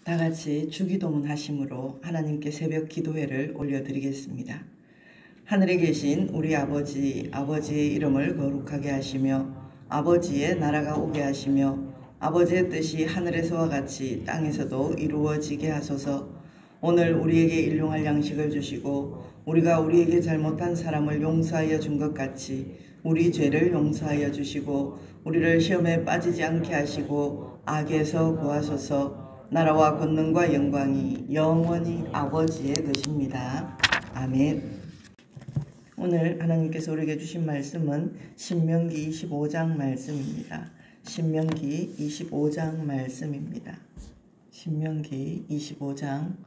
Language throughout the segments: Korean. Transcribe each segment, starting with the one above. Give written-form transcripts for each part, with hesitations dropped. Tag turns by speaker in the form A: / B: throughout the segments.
A: 다 같이 주기도문 하심으로 하나님께 새벽 기도회를 올려드리겠습니다. 하늘에 계신 우리 아버지, 아버지의 이름을 거룩하게 하시며 아버지의 나라가 오게 하시며 아버지의 뜻이 하늘에서와 같이 땅에서도 이루어지게 하소서. 오늘 우리에게 일용할 양식을 주시고 우리가 우리에게 잘못한 사람을 용서하여 준 것 같이 우리 죄를 용서하여 주시고 우리를 시험에 빠지지 않게 하시고 악에서 구하소서. 나라와 권능과 영광이 영원히 아버지의 것입니다. 아멘. 오늘 하나님께서 우리에게 주신 말씀은 신명기 25장 말씀입니다. 신명기 25장 말씀입니다. 신명기 25장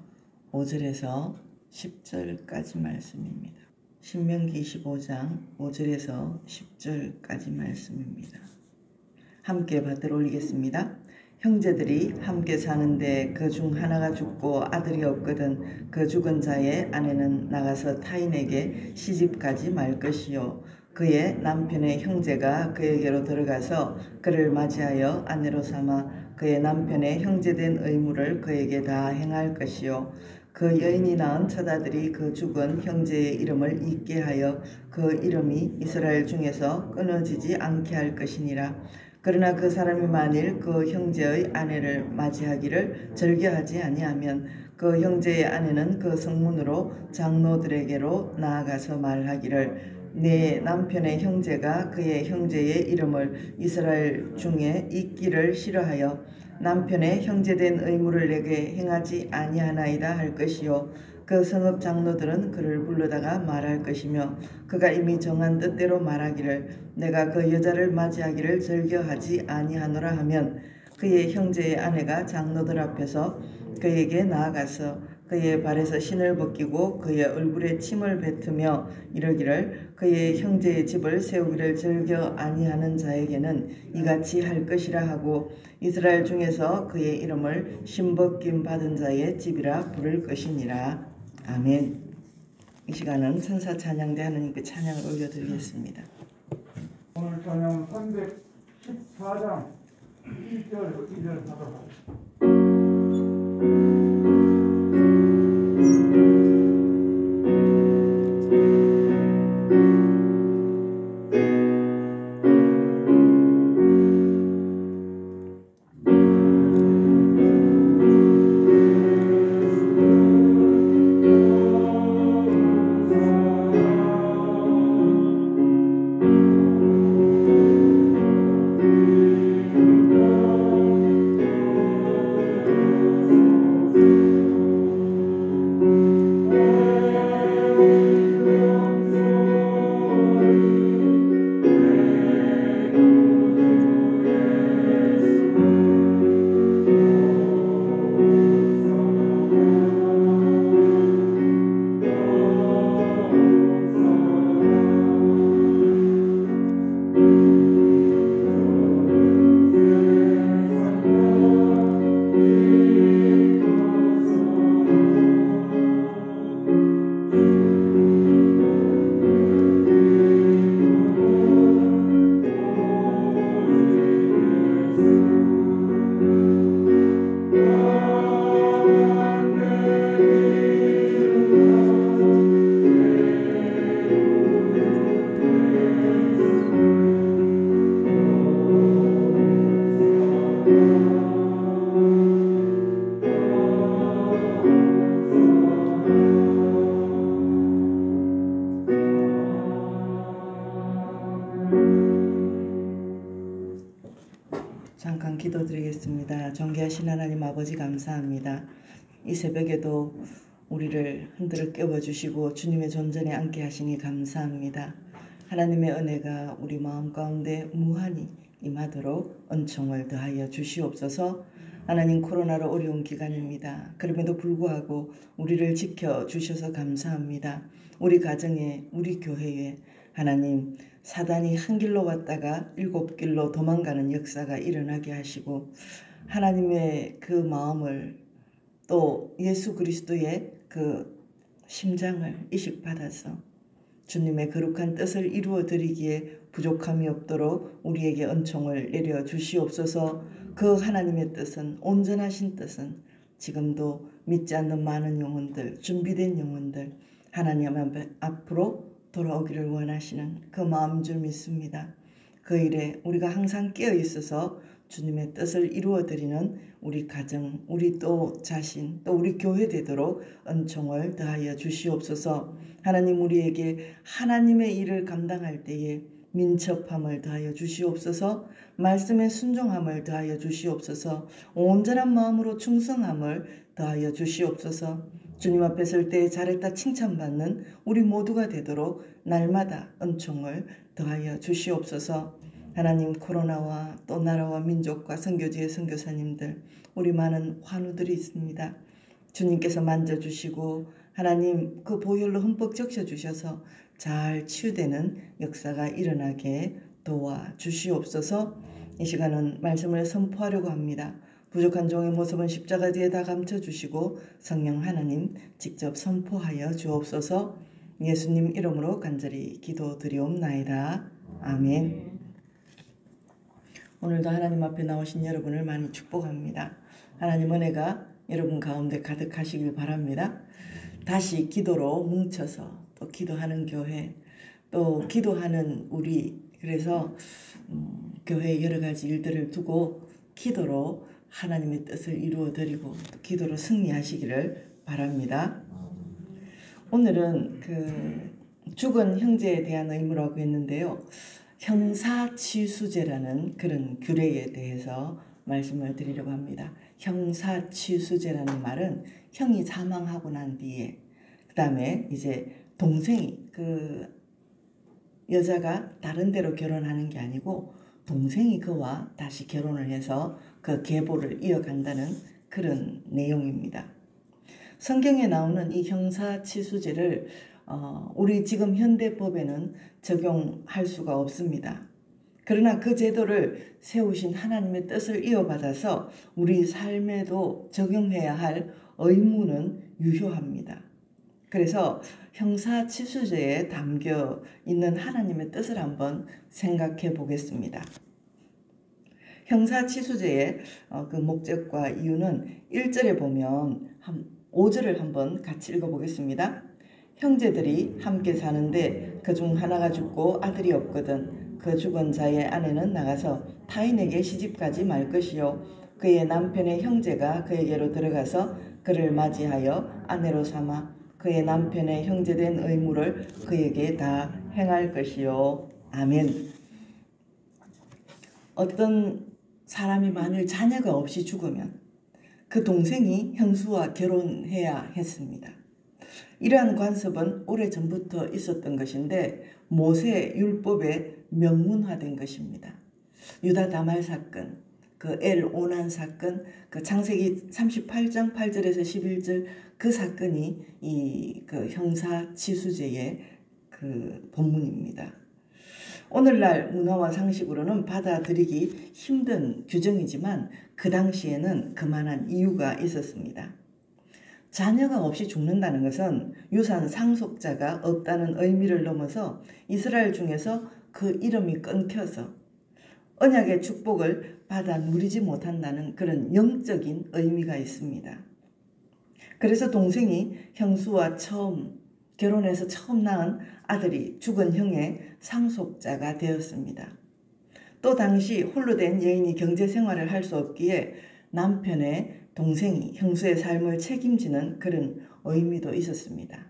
A: 5절에서 10절까지 말씀입니다. 신명기 25장 5절에서 10절까지 말씀입니다. 함께 받들어 올리겠습니다. 형제들이 함께 사는데 그 중 하나가 죽고 아들이 없거든 그 죽은 자의 아내는 나가서 타인에게 시집가지 말 것이요 그의 남편의 형제가 그에게로 들어가서 그를 맞이하여 아내로 삼아 그의 남편의 형제된 의무를 그에게 다 행할 것이요 그 여인이 낳은 첫 아들이 그 죽은 형제의 이름을 잊게 하여 그 이름이 이스라엘 중에서 끊어지지 않게 할 것이니라. 그러나 그 사람이 만일 그 형제의 아내를 맞이하기를 즐겨하지 아니하면 그 형제의 아내는 그 성문으로 장로들에게로 나아가서 말하기를 내 남편의 형제가 그의 형제의 이름을 이스라엘 중에 잊기를 싫어하여 남편의 형제된 의무를 내게 행하지 아니하나이다 할 것이요 그 성읍 장로들은 그를 불러다가 말할 것이며 그가 이미 정한 뜻대로 말하기를 내가 그 여자를 맞이하기를 즐겨하지 아니하노라 하면 그의 형제의 아내가 장로들 앞에서 그에게 나아가서 그의 발에서 신을 벗기고 그의 얼굴에 침을 뱉으며 이르기를 그의 형제의 집을 세우기를 즐겨 아니하는 자에게는 이같이 할 것이라 하고 이스라엘 중에서 그의 이름을 신벗김 받은 자의 집이라 부를 것이니라. 아멘. 이 시간은 천사 찬양대 하나님께 찬양을 올려드리겠습니다.
B: 오늘 찬양 314장 1절 2절 하도록 하겠습니다.
A: 잠깐 기도드리겠습니다. 존귀하신 하나님 아버지 감사합니다. 이 새벽에도 우리를 흔들어 깨워주시고 주님의 존전에 앉게 하시니 감사합니다. 하나님의 은혜가 우리 마음 가운데 무한히 임하도록 은총을 더하여 주시옵소서. 하나님, 코로나로 어려운 기간입니다. 그럼에도 불구하고 우리를 지켜주셔서 감사합니다. 우리 가정에, 우리 교회에 하나님, 사단이 한 길로 왔다가 7길로 도망가는 역사가 일어나게 하시고 하나님의 그 마음을 또 예수 그리스도의 그 심장을 이식받아서 주님의 거룩한 뜻을 이루어 드리기에 부족함이 없도록 우리에게 은총을 내려 주시옵소서. 그 하나님의 뜻은, 온전하신 뜻은 지금도 믿지 않는 많은 영혼들, 준비된 영혼들 하나님 앞으로 돌아오기를 원하시는 그 마음 줄 믿습니다. 그 일에 우리가 항상 깨어 있어서 주님의 뜻을 이루어드리는 우리 가정, 우리 또 자신, 또 우리 교회 되도록 은총을 더하여 주시옵소서. 하나님 우리에게 하나님의 일을 감당할 때에 민첩함을 더하여 주시옵소서. 말씀에 순종함을 더하여 주시옵소서. 온전한 마음으로 충성함을 더하여 주시옵소서. 주님 앞에 설 때 잘했다 칭찬받는 우리 모두가 되도록 날마다 은총을 더하여 주시옵소서. 하나님 코로나와 또 나라와 민족과 선교지의 선교사님들 우리 많은 환우들이 있습니다. 주님께서 만져주시고 하나님 그 보혈로 흠뻑 적셔주셔서 잘 치유되는 역사가 일어나게 도와주시옵소서. 이 시간은 말씀을 선포하려고 합니다. 부족한 종의 모습은 십자가 뒤에 다 감춰주시고 성령 하나님 직접 선포하여 주옵소서. 예수님 이름으로 간절히 기도드리옵나이다. 아멘. 오늘도 하나님 앞에 나오신 여러분을 많이 축복합니다. 하나님 은혜가 여러분 가운데 가득하시길 바랍니다. 다시 기도로 뭉쳐서 또 기도하는 교회, 또 기도하는 우리, 그래서 교회의 여러 가지 일들을 두고 기도로 하나님의 뜻을 이루어드리고 또 기도로 승리하시기를 바랍니다. 오늘은 죽은 형제에 대한 의무라고 했는데요. 형사취수제라는 그런 규례에 대해서 말씀을 드리려고 합니다. 형사취수제라는 말은 형이 사망하고 난 뒤에 그 다음에 이제 동생이 여자가 다른 데로 결혼하는 게 아니고 동생이 그와 다시 결혼을 해서 그 계보를 이어간다는 그런 내용입니다. 성경에 나오는 이 형사취수제를 우리 지금 현대법에는 적용할 수가 없습니다. 그러나 그 제도를 세우신 하나님의 뜻을 이어받아서 우리 삶에도 적용해야 할 의무는 유효합니다. 그래서 형사취수제에 담겨 있는 하나님의 뜻을 한번 생각해 보겠습니다. 형사취수제의 그 목적과 이유는 1절에 보면 5절을 한번 같이 읽어보겠습니다. 형제들이 함께 사는데 그중 하나가 죽고 아들이 없거든 그 죽은 자의 아내는 나가서 타인에게 시집가지 말 것이요 그의 남편의 형제가 그에게로 들어가서 그를 맞이하여 아내로 삼아 그의 남편의 형제된 의무를 그에게 다 행할 것이요. 아멘. 어떤 사람이 만일 자녀가 없이 죽으면 그 동생이 형수와 결혼해야 했습니다. 이러한 관습은 오래전부터 있었던 것인데 모세 율법에 명문화된 것입니다. 유다 다말 사건, 그 오난 사건, 그 창세기 38장 8절에서 11절 그 사건이 그 형사취수제의 그 본문입니다. 오늘날 문화와 상식으로는 받아들이기 힘든 규정이지만 그 당시에는 그만한 이유가 있었습니다. 자녀가 없이 죽는다는 것은 유산 상속자가 없다는 의미를 넘어서 이스라엘 중에서 그 이름이 끊겨서 언약의 축복을 받아 누리지 못한다는 그런 영적인 의미가 있습니다. 그래서 동생이 형수와 결혼해서 처음 낳은 아들이 죽은 형의 상속자가 되었습니다. 또 당시 홀로 된 여인이 경제생활을 할 수 없기에 남편의 동생이 형수의 삶을 책임지는 그런 의미도 있었습니다.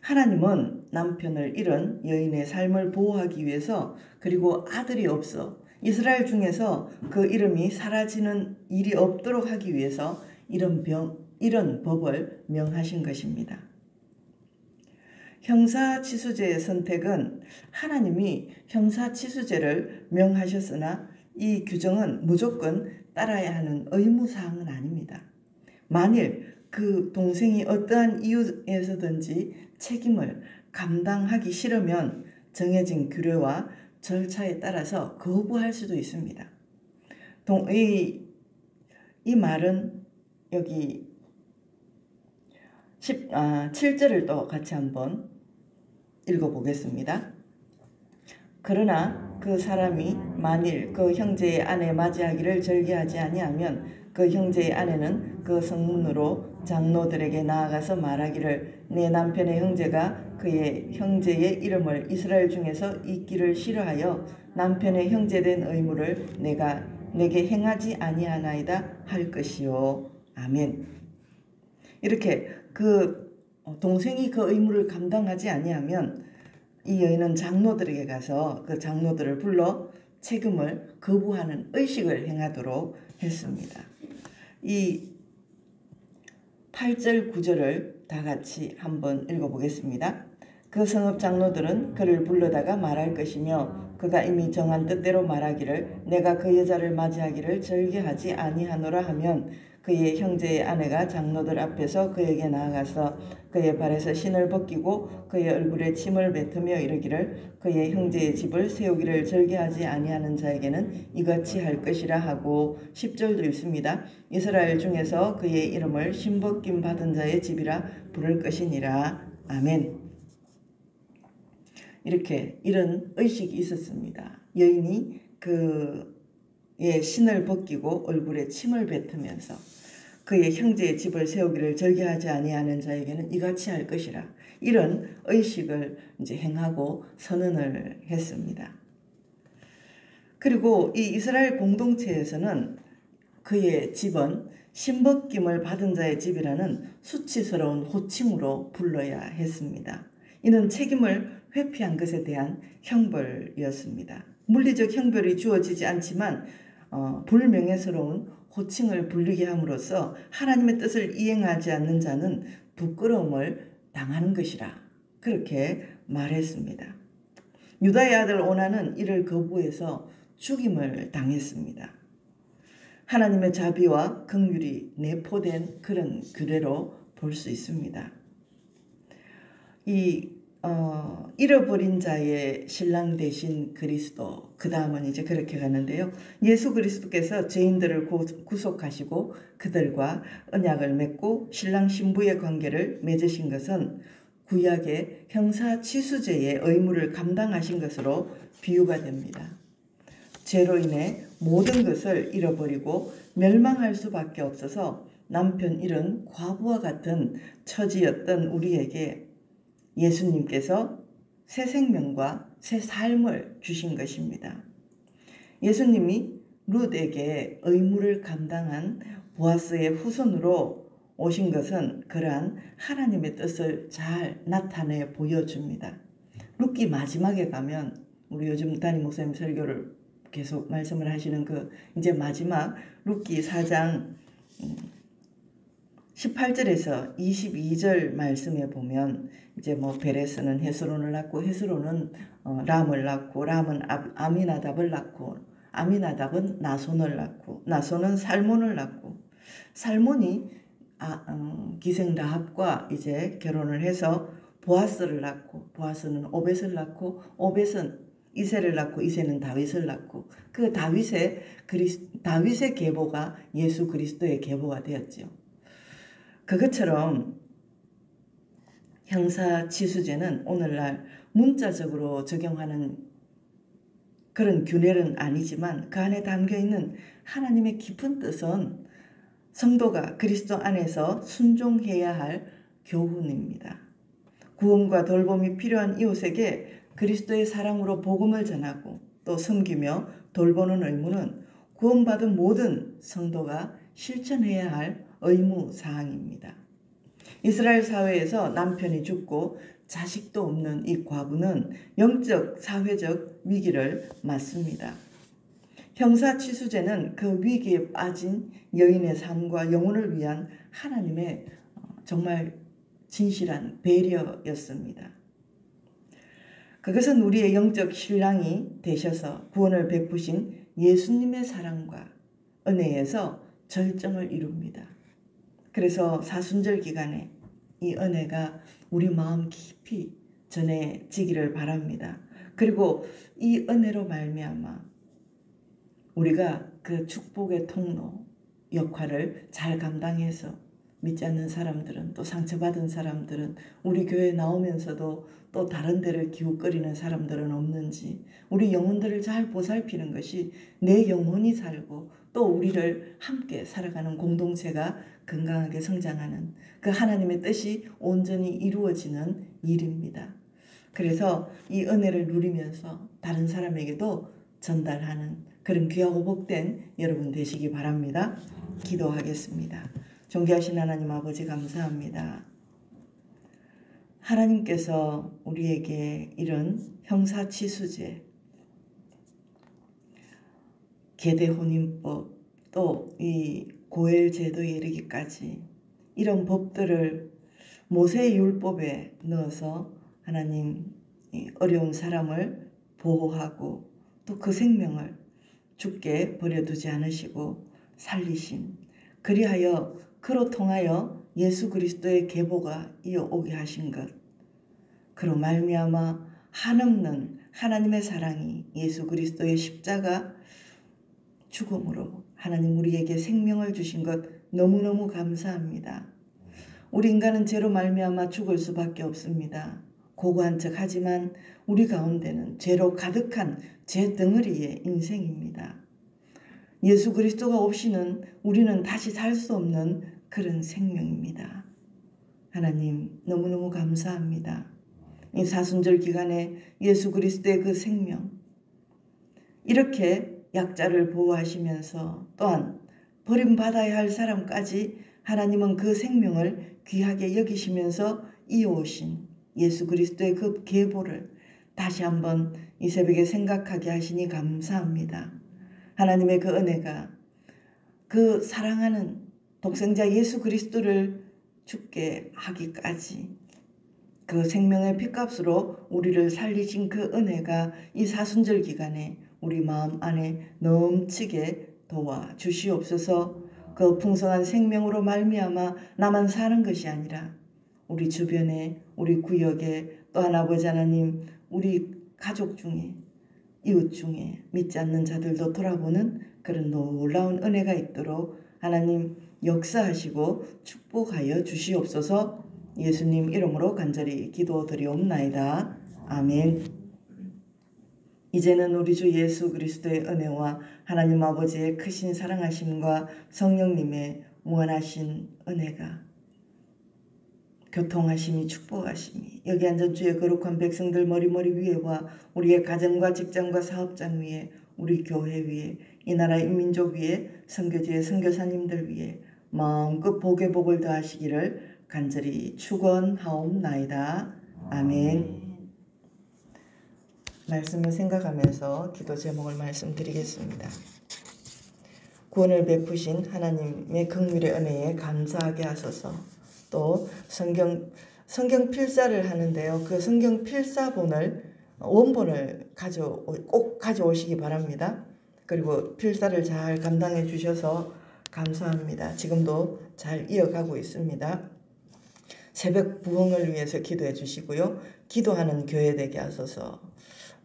A: 하나님은 남편을 잃은 여인의 삶을 보호하기 위해서 그리고 아들이 없어 이스라엘 중에서 그 이름이 사라지는 일이 없도록 하기 위해서 이런 법을 명하신 것입니다. 형사취수제의 선택은 하나님이 형사취수제를 명하셨으나 이 규정은 무조건 따라야 하는 의무사항은 아닙니다. 만일 그 동생이 어떠한 이유에서든지 책임을 감당하기 싫으면 정해진 규례와 절차에 따라서 거부할 수도 있습니다. 이 말은 여기 7절을 또 같이 한번 읽어보겠습니다. 그러나 그 사람이 만일 그 형제의 아내 맞이하기를 절개하지 아니하면 그 형제의 아내는 그 성문으로 장로들에게 나아가서 말하기를 내 남편의 형제가 그의 형제의 이름을 이스라엘 중에서 잊기를 싫어하여 남편의 형제된 의무를 내게 행하지 아니하나이다 할 것이요. 아멘. 이렇게 그 동생이 그 의무를 감당하지 아니하면 이 여인은 장로들에게 가서 그 장로들을 불러 책임을 거부하는 의식을 행하도록 했습니다. 이 8절 9절을 다 같이 한번 읽어보겠습니다. 그 성읍 장로들은 그를 불러다가 말할 것이며 그가 이미 정한 뜻대로 말하기를 내가 그 여자를 맞이하기를 절개하지 아니하노라 하면 그의 형제의 아내가 장로들 앞에서 그에게 나아가서 그의 발에서 신을 벗기고 그의 얼굴에 침을 뱉으며 이르기를 그의 형제의 집을 세우기를 절개하지 아니하는 자에게는 이같이 할 것이라 하고 10절도 있습니다. 이스라엘 중에서 그의 이름을 신벗김 받은 자의 집이라 부를 것이니라. 아멘. 이렇게 이런 의식이 있었습니다. 여인이 그의 신을 벗기고 얼굴에 침을 뱉으면서 그의 형제의 집을 세우기를 절개하지 아니하는 자에게는 이같이 할 것이라 이런 의식을 이제 행하고 선언을 했습니다. 그리고 이 이스라엘 공동체에서는 그의 집은 신벗김을 받은 자의 집이라는 수치스러운 호칭으로 불러야 했습니다. 이는 책임을 회피한 것에 대한 형벌이었습니다. 물리적 형벌이 주어지지 않지만 불명예스러운 호칭을 불리게 함으로써 하나님의 뜻을 이행하지 않는 자는 부끄러움을 당하는 것이라 그렇게 말했습니다. 유다의 아들 오나는 이를 거부해서 죽임을 당했습니다. 하나님의 자비와 긍휼이 내포된 그런 규례로 볼 수 있습니다. 잃어버린 자의 신랑 되신 그리스도, 그 다음은 이제 그렇게 가는데요. 예수 그리스도께서 죄인들을 구속하시고 그들과 언약을 맺고 신랑 신부의 관계를 맺으신 것은 구약의 형사치수제의 의무를 감당하신 것으로 비유가 됩니다. 죄로 인해 모든 것을 잃어버리고 멸망할 수밖에 없어서 남편 잃은 과부와 같은 처지였던 우리에게 예수님께서 새 생명과 새 삶을 주신 것입니다. 예수님이 룻에게 의무를 감당한 보아스의 후손으로 오신 것은 그러한 하나님의 뜻을 잘 나타내 보여줍니다. 룻기 마지막에 가면 우리 요즘 담임 목사님 설교를 계속 말씀을 하시는 이제 마지막 룻기 4장 18절에서 22절 말씀에 보면 이제 베레스는 헤스론을 낳고 헤스론은 람을 낳고 람은 아미나답을 낳고 아미나답은 나손을 낳고 나손은 살몬을 낳고 살몬이 기생 라합과 이제 결혼을 해서 보아스를 낳고 보아스는 오벳을 낳고 오벳은 이새를 낳고 이새는 다윗을 낳고 그 다윗의 계보가 예수 그리스도의 계보가 되었죠. 그것처럼 형사치수제는 오늘날 문자적으로 적용하는 그런 규례는 아니지만 그 안에 담겨있는 하나님의 깊은 뜻은 성도가 그리스도 안에서 순종해야 할 교훈입니다. 구원과 돌봄이 필요한 이웃에게 그리스도의 사랑으로 복음을 전하고 또 섬기며 돌보는 의무는 구원받은 모든 성도가 실천해야 할 의무사항입니다. 이스라엘 사회에서 남편이 죽고 자식도 없는 이 과부는 영적, 사회적 위기를 맞습니다. 형사치수제는 그 위기에 빠진 여인의 삶과 영혼을 위한 하나님의 정말 진실한 배려였습니다. 그것은 우리의 영적 신랑이 되셔서 구원을 베푸신 예수님의 사랑과 은혜에서 절정을 이룹니다. 그래서 사순절 기간에 이 은혜가 우리 마음 깊이 전해지기를 바랍니다. 그리고 이 은혜로 말미암아 우리가 그 축복의 통로 역할을 잘 감당해서 믿지 않는 사람들은 또 상처받은 사람들은 우리 교회에 나오면서도 또 다른 데를 기웃거리는 사람들은 없는지 우리 영혼들을 잘 보살피는 것이 내 영혼이 살고 또 우리를 함께 살아가는 공동체가 건강하게 성장하는 그 하나님의 뜻이 온전히 이루어지는 일입니다. 그래서 이 은혜를 누리면서 다른 사람에게도 전달하는 그런 귀하고 복된 여러분 되시기 바랍니다. 기도하겠습니다. 존귀하신 하나님 아버지 감사합니다. 하나님께서 우리에게 이런 형사치수제, 계대혼인법, 또 이 고엘제도에 이르기까지 이런 법들을 모세의 율법에 넣어서 하나님 어려운 사람을 보호하고 또 그 생명을 죽게 버려두지 않으시고 살리신, 그리하여 그로 통하여 예수 그리스도의 계보가 이어오게 하신 것, 그로 말미암아 한없는 하나님의 사랑이 예수 그리스도의 십자가 죽음으로 하나님 우리에게 생명을 주신 것 너무너무 감사합니다. 우리 인간은 죄로 말미암아 죽을 수밖에 없습니다. 고고한 척 하지만 우리 가운데는 죄로 가득한 죄 덩어리의 인생입니다. 예수 그리스도가 없이는 우리는 다시 살 수 없는 그런 생명입니다. 하나님 너무너무 감사합니다. 이 사순절 기간에 예수 그리스도의 그 생명, 이렇게 약자를 보호하시면서 또한 버림받아야 할 사람까지 하나님은 그 생명을 귀하게 여기시면서 이어오신 예수 그리스도의 그 계보를 다시 한번 이 새벽에 생각하게 하시니 감사합니다. 하나님의 그 은혜가 그 사랑하는 독생자 예수 그리스도를 죽게 하기까지 그 생명의 핏값으로 우리를 살리신 그 은혜가 이 사순절 기간에 우리 마음 안에 넘치게 도와 주시옵소서. 그 풍성한 생명으로 말미암아 나만 사는 것이 아니라 우리 주변에, 우리 구역에, 또한 아버지 하나님 우리 가족 중에, 이웃 중에 믿지 않는 자들도 돌아보는 그런 놀라운 은혜가 있도록 하나님 역사하시고 축복하여 주시옵소서. 예수님 이름으로 간절히 기도드리옵나이다. 아멘. 이제는 우리 주 예수 그리스도의 은혜와 하나님 아버지의 크신 사랑하심과 성령님의 무한하신 은혜가, 교통하심이, 축복하심이 여기 앉은 주의 거룩한 백성들 머리 위에와 우리의 가정과 직장과 사업장 위에, 우리 교회 위에, 이 나라 인민족 위에, 선교지의 선교사님들 위에 마음껏 복에 복을 더하시기를 간절히 축원하옵나이다. 아멘. 말씀을 생각하면서 기도 제목을 말씀드리겠습니다. 구원을 베푸신 하나님의 긍휼의 은혜에 감사하게 하소서. 또 성경 필사를 하는데요. 그 성경 필사본을, 원본을 꼭 가져오시기 바랍니다. 그리고 필사를 잘 감당해 주셔서 감사합니다. 지금도 잘 이어가고 있습니다. 새벽 부흥을 위해서 기도해 주시고요. 기도하는 교회 되게 하소서.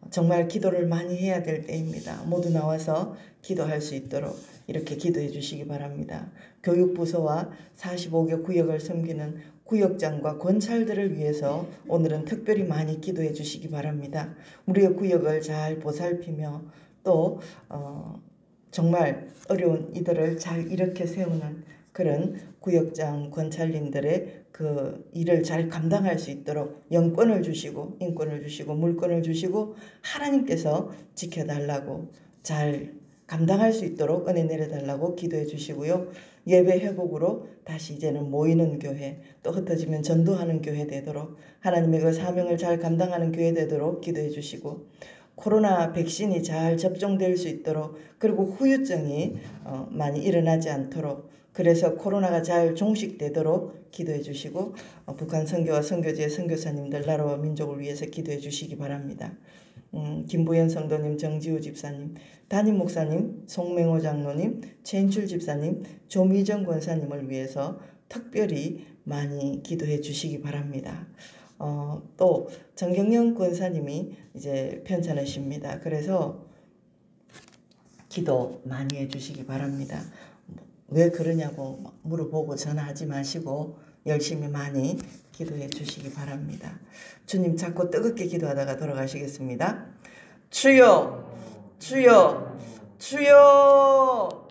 A: 정말 기도를 많이 해야 될 때입니다. 모두 나와서 기도할 수 있도록 이렇게 기도해 주시기 바랍니다. 교육부서와 45개 구역을 섬기는 구역장과 권찰들을 위해서 오늘은 특별히 많이 기도해 주시기 바랍니다. 우리의 구역을 잘 보살피며 또 정말 어려운 이들을 잘 일으켜 세우는 그런 구역장 권찰님들의 그 일을 잘 감당할 수 있도록 영권을 주시고 인권을 주시고 물권을 주시고 하나님께서 지켜달라고, 잘 감당할 수 있도록 은혜 내려달라고 기도해 주시고요. 예배 회복으로 다시 이제는 모이는 교회, 또 흩어지면 전도하는 교회 되도록, 하나님의 그 사명을 잘 감당하는 교회 되도록 기도해 주시고, 코로나 백신이 잘 접종될 수 있도록, 그리고 후유증이 많이 일어나지 않도록, 그래서 코로나가 잘 종식되도록 기도해 주시고, 북한 선교와 선교지의 선교사님들, 나라와 민족을 위해서 기도해 주시기 바랍니다. 김부연 성도님, 정지우 집사님, 담임 목사님, 송맹호 장로님, 최인출 집사님, 조미정 권사님을 위해서 특별히 많이 기도해 주시기 바랍니다. 또 정경영 권사님이 이제 편찮으십니다. 그래서 기도 많이 해주시기 바랍니다. 왜 그러냐고 물어보고 전화하지 마시고 열심히 많이 기도해 주시기 바랍니다. 주님 자꾸 뜨겁게 기도하다가 돌아가시겠습니다. 주여, 주여, 주여.